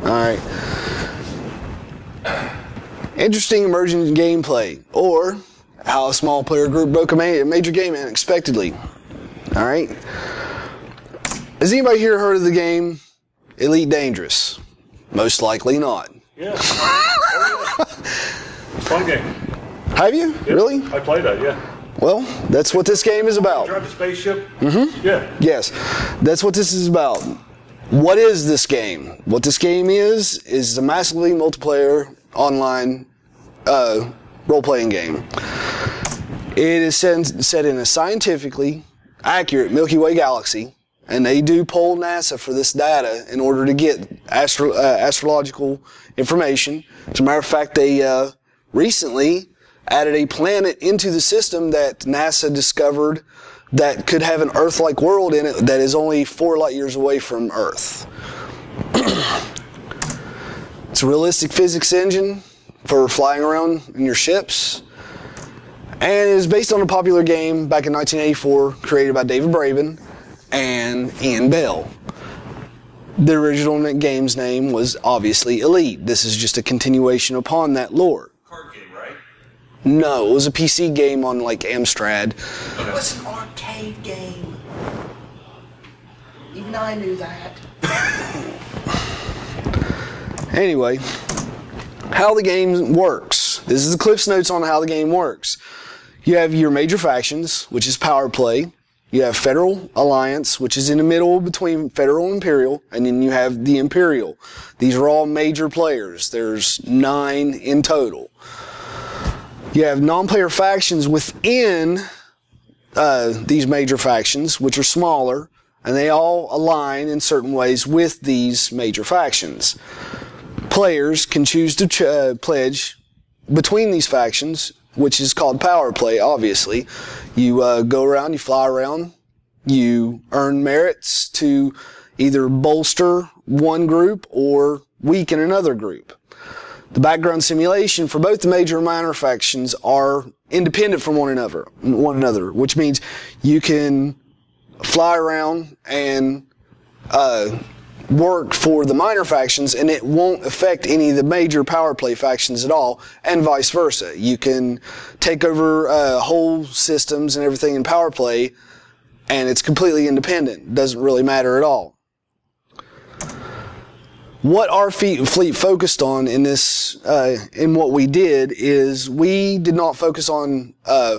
All right. Interesting emergent gameplay, or how a small player group broke a major game unexpectedly. All right. Has anybody here heard of the game Elite Dangerous? Most likely not. Yeah. Fun game. Have you? Yep. Really? I played that, yeah. Well, that's what this game is about. Drive the spaceship? Mm-hmm. Yeah. Yes. That's what this is about. What is this game? What this game is a massively multiplayer online role-playing game. It is set in a scientifically accurate Milky Way galaxy, and they do poll NASA for this data in order to get astrological information. As a matter of fact, they recently added a planet into the system that NASA discovered that could have an Earth-like world in it that is only 4 light years away from Earth. It's a realistic physics engine for flying around in your ships, and it is based on a popular game back in 1984 created by David Braben and Ian Bell. The original game's name was obviously Elite. This is just a continuation upon that lore. Card game, right? No, it was a PC game on like Amstrad. It was an arcade game. Even I knew that. Anyway, how the game works. This is the Cliff's Notes on how the game works. You have your major factions, which is power play. You have Federal Alliance, which is in the middle between Federal and Imperial, and then you have the Imperial. These are all major players. There's 9 in total. You have non-player factions within these major factions, which are smaller, and they all align in certain ways with these major factions. Players can choose to pledge between these factions, which is called power play, obviously. You go around, you fly around, you earn merits to either bolster one group or weaken another group. The background simulation for both the major and minor factions are independent from one another, which means you can fly around and work for the minor factions, and it won't affect any of the major power play factions at all, and vice versa. You can take over whole systems and everything in power play, and it's completely independent. It doesn't really matter at all. What our fleet focused on in this, in what we did, is we did not focus on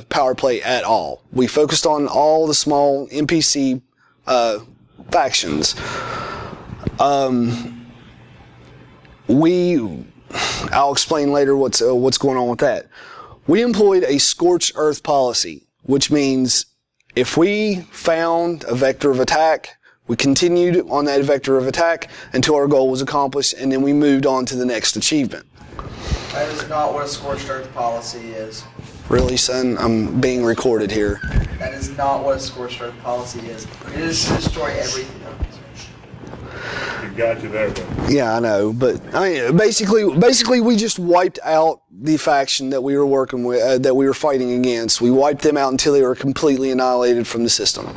power play at all. We focused on all the small NPC factions. I'll explain later what's going on with that. We employed a scorched earth policy, which means if we found a vector of attack, we continued on that vector of attack until our goal was accomplished, and then we moved on to the next achievement. That is not what a scorched earth policy is. Really, son? I'm being recorded here. That is not what a scorched earth policy is. It is to destroy everything. You got you there, bro. Yeah, I know, but I mean, basically, we just wiped out the faction that we were working with, that we were fighting against. We wiped them out until they were completely annihilated from the system.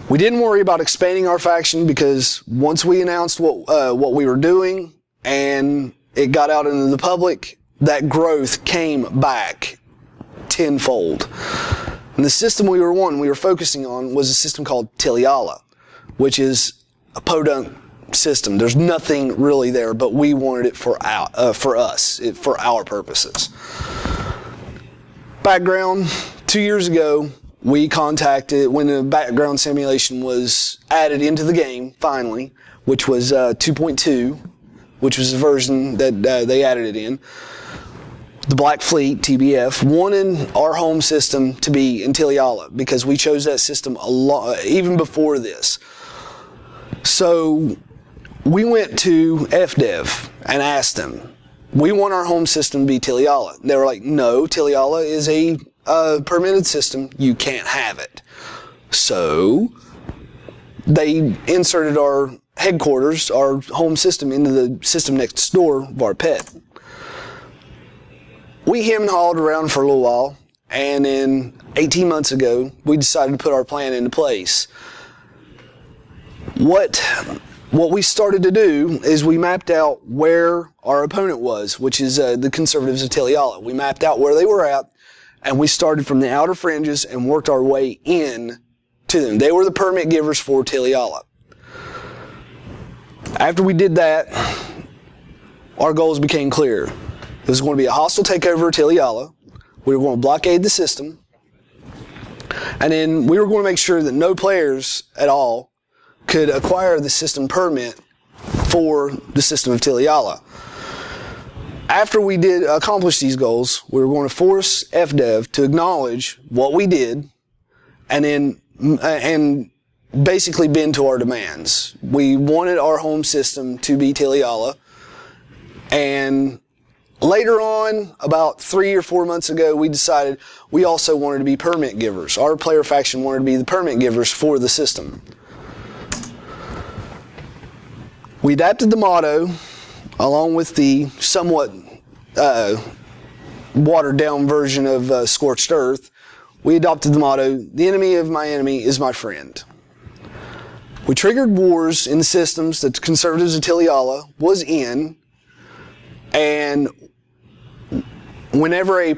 We didn't worry about expanding our faction because once we announced what we were doing and it got out into the public, that growth came back tenfold. And the system we were focusing on was a system called Tiliala, which is a podunk system. There's nothing really there, but we wanted it for us, for our purposes. Background: 2 years ago, we contacted, when the background simulation was added into the game, finally, which was 2.2, which was the version that they added it in. The Black Fleet, TBF, wanted our home system to be in Tiliala because we chose that system even before this. So we went to FDev and asked them, we want our home system to be Tiliala. They were like, no, Tiliala is a permitted system. You can't have it. So they inserted our headquarters, our home system, into the system next door, Varpet. We hemmed and hawed around for a little while, and then 18 months ago, we decided to put our plan into place. What what we started to do is we mapped out where our opponent was, which is the conservatives of Teleala. We mapped out where they were at, and we started from the outer fringes and worked our way in to them. They were the permit givers for Teleala. After we did that, our goals became clear. It was going to be a hostile takeover of Teleala. We were going to blockade the system. And then we were going to make sure that no players at all could acquire the system permit for the system of Teleala. After we did accomplish these goals, we were going to force FDev to acknowledge what we did and then basically bend to our demands. We wanted our home system to be Teleala, and later on, about 3 or 4 months ago, we decided we also wanted to be permit givers. Our player faction wanted to be the permit givers for the system. We adapted the motto, along with the somewhat watered down version of Scorched Earth. We adopted the motto, the enemy of my enemy is my friend. We triggered wars in the systems that the conservatives of Teleala was in, and whenever a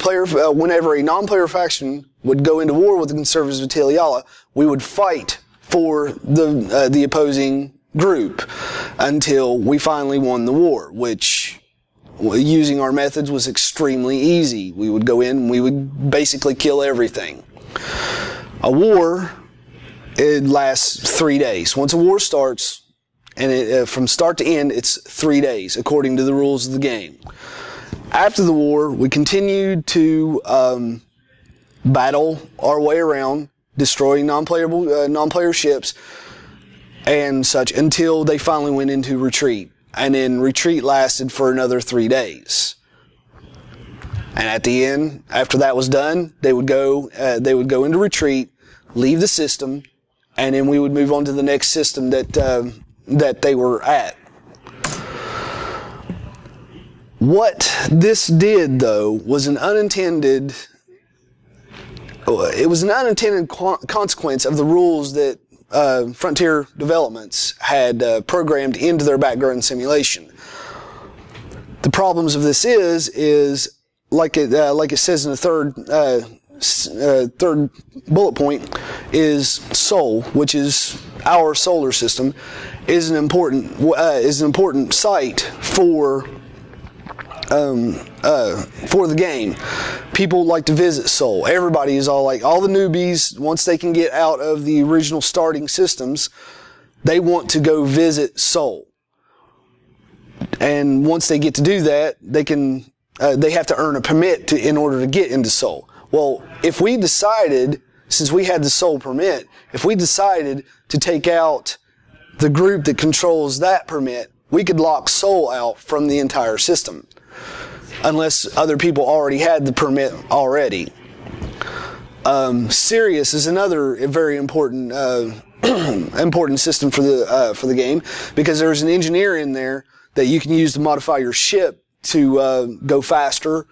non-player faction would go into war with the conservatives of Teleala, we would fight for the opposing group until we finally won the war, which, using our methods, was extremely easy. We would go in and we would basically kill everything. A war, it lasts 3 days. Once a war starts, and from start to end, it's 3 days, according to the rules of the game. After the war, we continued to battle our way around, destroying non-player ships and such, until they finally went into retreat. And then retreat lasted for another 3 days. And at the end, after that was done, they would go into retreat, leave the system, and then we would move on to the next system that they were at. What this did, though, was an unintended consequence of the rules that Frontier Developments had programmed into their background simulation. The problems of this is like it says in the third bullet point, is Sol, which is our solar system, is an important site for the game. People like to visit Sol. Everybody is all the newbies, once they can get out of the original starting systems, they want to go visit Sol. And once they get to do that, they have to earn a permit in order to get into Sol. Well, if we decided, since we had the Sol permit, if we decided to take out the group that controls that permit, we could lock Sol out from the entire system, unless other people already had the permit already. Sirius is another very important important system for the game, because there's an engineer in there that you can use to modify your ship to go faster,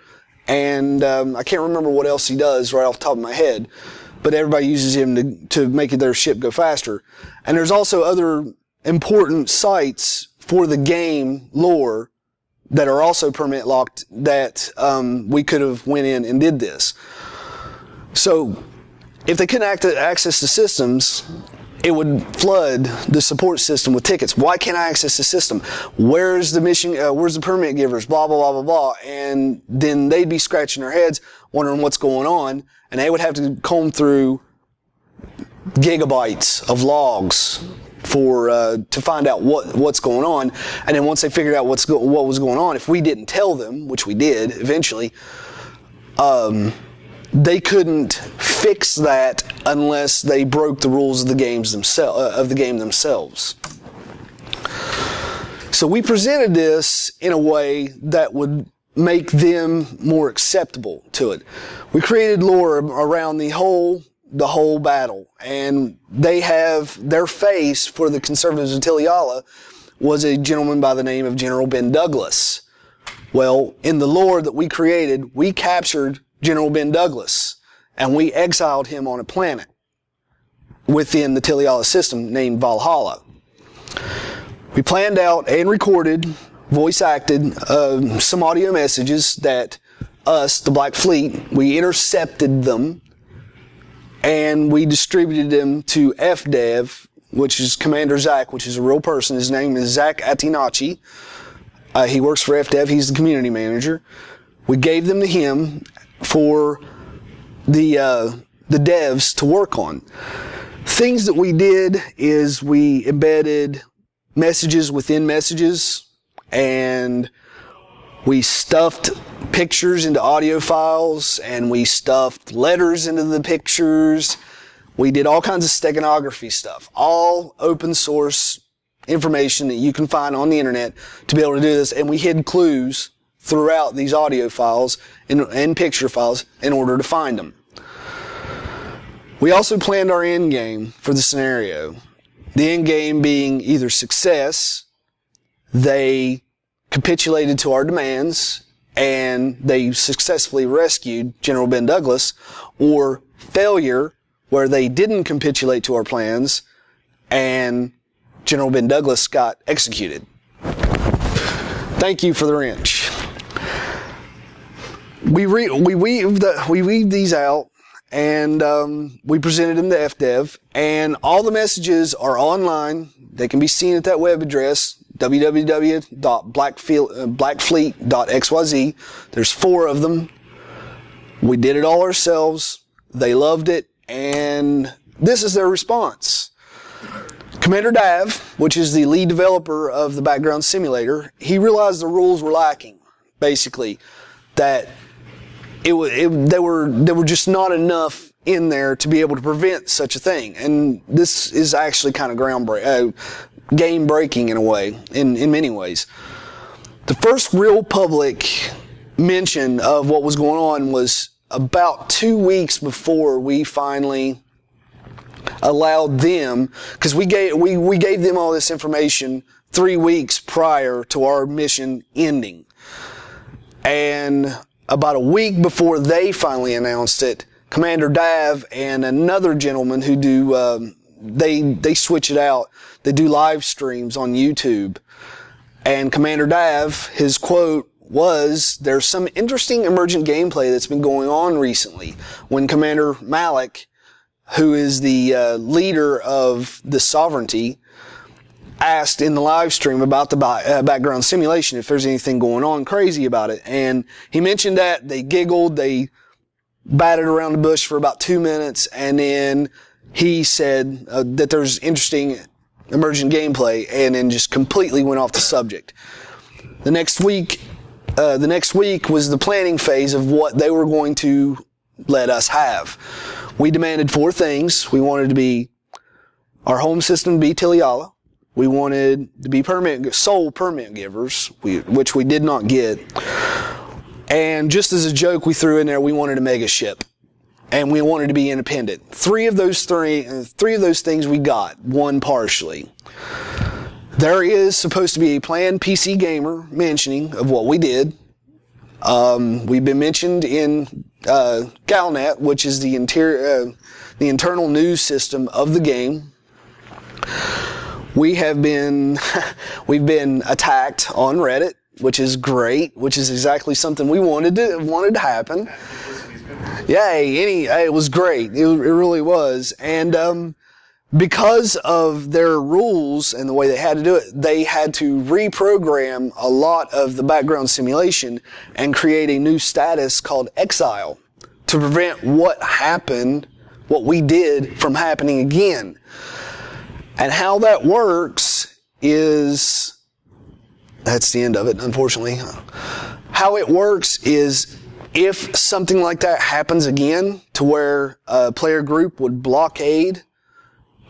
and I can't remember what else he does right off the top of my head, but everybody uses him to make their ship go faster. And there's also other important sites for the game lore that are also permit locked that we could have went in and did this. So if they couldn't access the systems, it would flood the support system with tickets. Why can't I access the system? Where's the mission? Where's the permit givers? Blah, blah, blah, blah, blah. And then they'd be scratching their heads wondering what's going on, and they would have to comb through gigabytes of logs to find out what's going on. And then once they figured out what was going on, if we didn't tell them, which we did eventually, they couldn't fix that unless they broke the rules of the game themselves. So we presented this in a way that would make them more acceptable to it. We created lore around the whole battle, and they have their face for the conservatives of Teleala was a gentleman by the name of General Ben Douglas. Well, in the lore that we created, we captured General Ben Douglas, and we exiled him on a planet within the Teleala system named Valhalla. We planned out and recorded, voice acted, some audio messages that us, the Black Fleet, we intercepted them and we distributed them to FDev, which is Commander Zach, which is a real person. His name is Zach Atinachi. He works for FDev. He's the community manager. We gave them to him for the devs to work on. Things that we did is we embedded messages within messages, and we stuffed pictures into audio files, and we stuffed letters into the pictures. We did all kinds of steganography stuff, all open source information that you can find on the internet to be able to do this, and we hid clues throughout these audio files and picture files in order to find them. We also planned our end game for the scenario. The end game being either success, they capitulated to our demands and they successfully rescued General Ben Douglas, or failure, where they didn't capitulate to our plans and General Ben Douglas got executed. Thank you for the wrench. We weaved these out, and we presented them to FDev, and all the messages are online. They can be seen at that web address, www.blackfleet.xyz. There's 4 of them. We did it all ourselves. They loved it, and this is their response. Commander Dav, which is the lead developer of the background simulator, he realized the rules were lacking, basically, that they were just not enough in there to be able to prevent such a thing. And this is actually kind of game breaking in a way, in many ways. The first real public mention of what was going on was about 2 weeks before we finally allowed them, because we gave them all this information 3 weeks prior to our mission ending. And about a week before they finally announced it, Commander Dav and another gentleman who do, they switch it out. They do live streams on YouTube. And Commander Dav, his quote was, "There's some interesting emergent gameplay that's been going on recently." When Commander Malik, who is the leader of the sovereignty, asked in the live stream about the background simulation if there's anything going on crazy about it. And he mentioned that. They giggled. They batted around the bush for about 2 minutes. And then he said that there's interesting emergent gameplay, and then just completely went off the subject. The next week was the planning phase of what they were going to let us have. We demanded 4 things. We wanted to be our home system to be Tiliala. We wanted to be sole permit givers, which we did not get. And just as a joke, we threw in there, we wanted a mega ship. And we wanted to be independent. Three of those things we got, one partially. There is supposed to be a planned PC gamer mentioning of what we did. We've been mentioned in Galnet, which is the internal news system of the game. We've been attacked on Reddit, which is great, which is exactly something we wanted to happen. Yay! It was great. It really was. And because of their rules and the way they had to do it, they had to reprogram a lot of the background simulation and create a new status called Exile to prevent what we did from happening again. And how that works is, that's the end of it, unfortunately. How it works is, if something like that happens again, to where a player group would blockade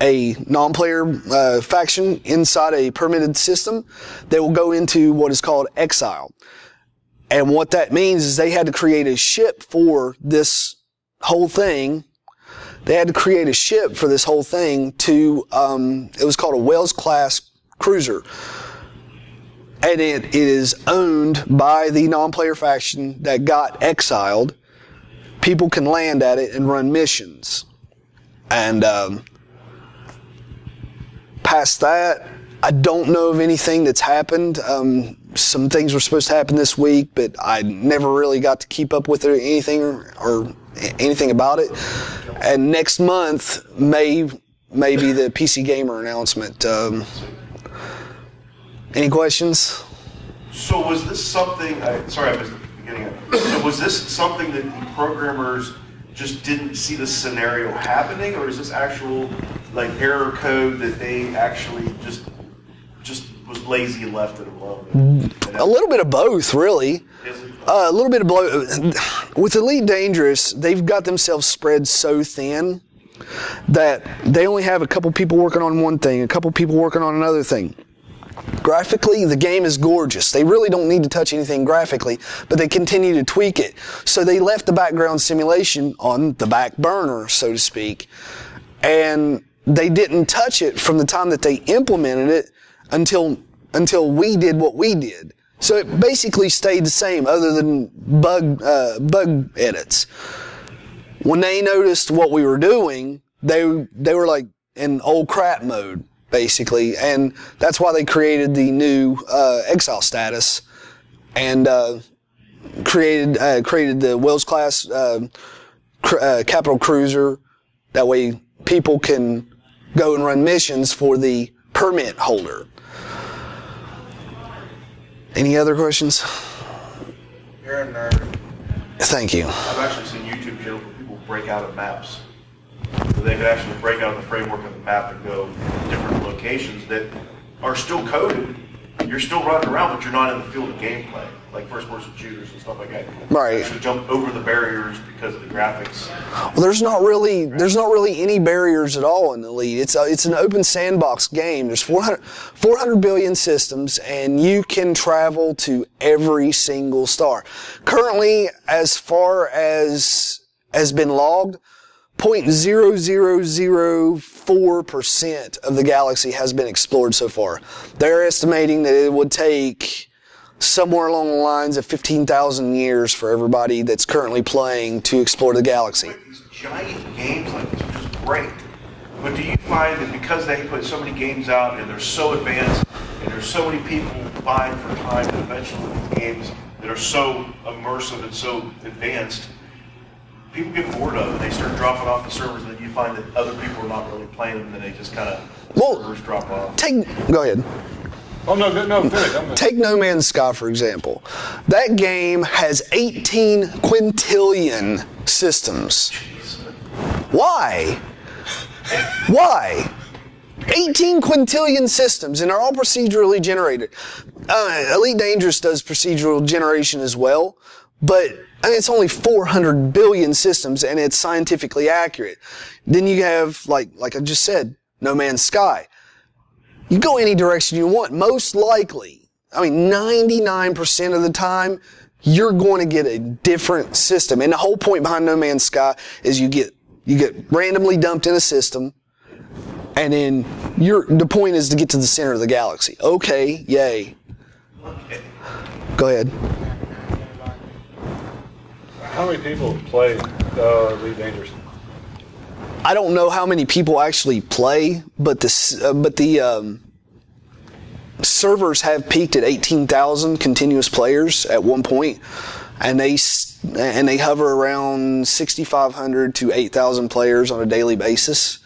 a non-player faction inside a permitted system, they will go into what is called Exile. And what that means is they had to create a ship for this whole thing. They had to create a ship for this whole thing to, it was called a Wells-class cruiser. And it is owned by the non-player faction that got exiled. People can land at it and run missions. And past that, I don't know of anything that's happened. Some things were supposed to happen this week, but I never really got to keep up with anything or anything about it. And next month may be the PC Gamer announcement. Any questions? So was this something, sorry I missed the beginning of it. So was this something that the programmers just didn't see the scenario happening, or is this actual like error code that they actually just was lazy and left it alone? A little bit of both, really. A little bit of with Elite Dangerous, they've got themselves spread so thin that they only have a couple people working on one thing, a couple people working on another thing. Graphically, the game is gorgeous. They really don't need to touch anything graphically, but they continue to tweak it. So they left the background simulation on the back burner, so to speak, and they didn't touch it from the time that they implemented it until we did what we did. So it basically stayed the same, other than bug edits. When they noticed what we were doing, they were like in old crap mode, basically, and that's why they created the new Exile status and created the Wells class capital cruiser. That way, people can go and run missions for the permit holder. Any other questions? You're a nerd. Thank you. I've actually seen YouTube channels where people break out of maps. So they could actually break out of the framework of the map and go to different locations that are still coded. You're still running around, but you're not in the field of gameplay, like first-person shooters and stuff like that. Right. You actually jump over the barriers because of the graphics. Well, there's not really any barriers at all in Elite. It's an open sandbox game. There's 400 billion systems, and you can travel to every single star. Currently, as far as has been logged, 0.0004% of the galaxy has been explored so far. They're estimating that it would take somewhere along the lines of 15,000 years for everybody that's currently playing to explore the galaxy. These giant games like this are just great. But do you find that because they put so many games out and they're so advanced and there's so many people buying for time that eventually these games that are so immersive and so advanced, people get bored of it, they start dropping off the servers, and then you find that other people are not really playing them, and then they just kind of, servers drop off. Go ahead. Oh, no, finish. Take No Man's Sky, for example. That game has 18 quintillion systems. Jeez. Why? Why? 18 quintillion systems, and they're all procedurally generated. Elite Dangerous does procedural generation as well, but it's only 400 billion systems, and it's scientifically accurate. Then you have, like I just said, No Man's Sky. You go any direction you want. Most likely, 99% of the time, you're going to get a different system. And the whole point behind No Man's Sky is you get randomly dumped in a system, and then the point is to get to the center of the galaxy. Okay, yay. Go ahead. How many people play Elite Dangerous? I don't know how many people actually play, but the servers have peaked at 18,000 continuous players at one point, and they hover around 6,500 to 8,000 players on a daily basis.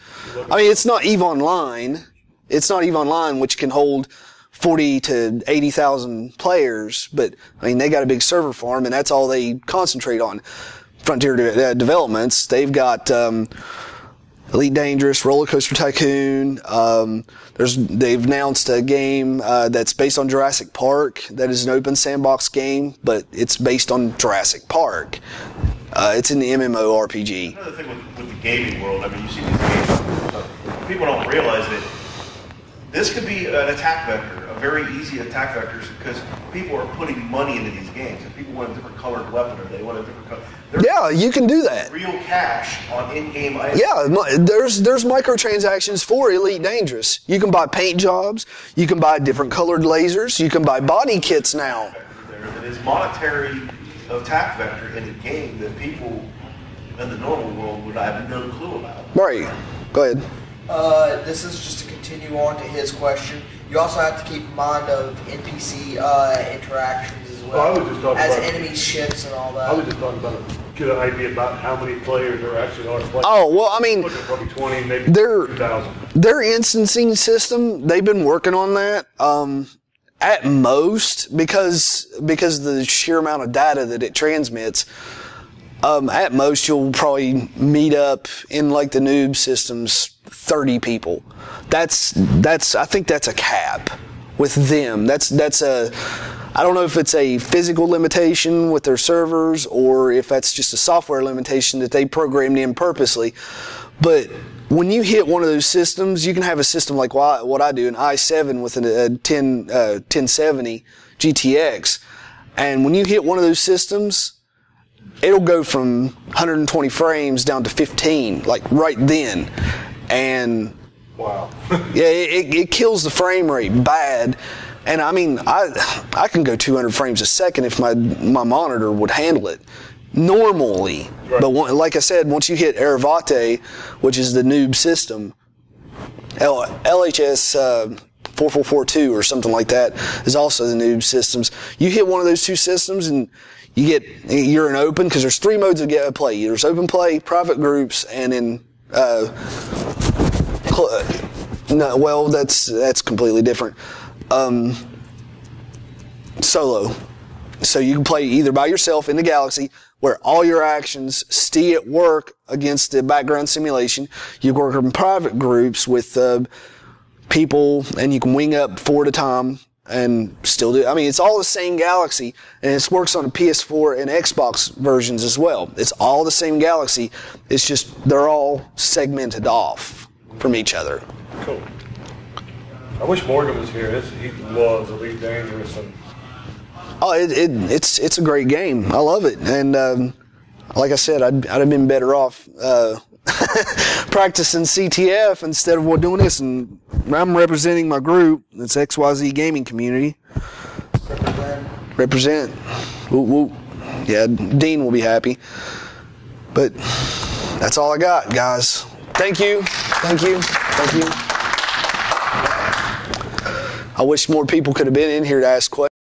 It's not EVE Online. It's not EVE Online, which can hold 40 to 80,000 players, but they got a big server farm, and that's all they concentrate on. Frontier Developments, they've got Elite Dangerous, Roller Coaster Tycoon. They've announced a game that's based on Jurassic Park. That is an open sandbox game, but it's based on Jurassic Park. It's in the MMORPG. Another thing with the gaming world, you see these games, people don't realize that this could be an attack vector, a very easy attack vector, because people are putting money into these games. If people want a different colored weapon, or they want a different color, yeah, you can do that. Real cash on in-game items. Yeah, there's microtransactions for Elite Dangerous. You can buy paint jobs. You can buy different colored lasers. You can buy body kits now. There is monetary attack vector in a game that people in the normal world would have no clue about. Right. Go ahead. This is just to continue on to his question. you also have to keep in mind of NPC interactions as well, Well, I was just talking as about- enemy ships and all that. I was just talking about get an idea about how many players there actually are playing. Oh, well, I mean, Look at probably 20, maybe They're- 2,000. their instancing system, they've been working on that. At most, because the sheer amount of data that it transmits, at most you'll probably meet up in like the noob systems 30 people. That's I think that's a cap with them. That's a I don't know if it's a physical limitation with their servers or if that's just a software limitation that they programmed in purposely. But when you hit one of those systems, you can have a system like what I do, an i7 with a 1070 GTX. And when you hit one of those systems, it'll go from 120 frames down to 15, like right then. And Wow. yeah, it kills the frame rate bad. And I mean, I can go 200 frames a second if my monitor would handle it normally. Right. But like I said, once you hit Ervate, which is the noob system, LHS 4442 or something like that is also the noob systems. You hit one of those two systems and you're in open, because there's 3 modes of play. There's open play, private groups, and in no, well, that's completely different. Solo. So you can play either by yourself in the galaxy, where all your actions stay at work against the background simulation. You can work in private groups with people, and you can wing up 4 at a time and still do. I mean, it's all the same galaxy, and it works on the PS4 and Xbox versions as well. It's all the same galaxy. It's just they're all segmented off from each other. Cool. I wish Morgan was here. He loves Elite Dangerous. And Oh, it's a great game. I love it, and like I said, I'd have been better off practicing CTF instead of doing this. And I'm representing my group. It's XYZ Gaming Community. Represent. Whoop, whoop. Yeah, Dean will be happy. But that's all I got, guys. Thank you. Thank you. Thank you. I wish more people could have been in here to ask questions.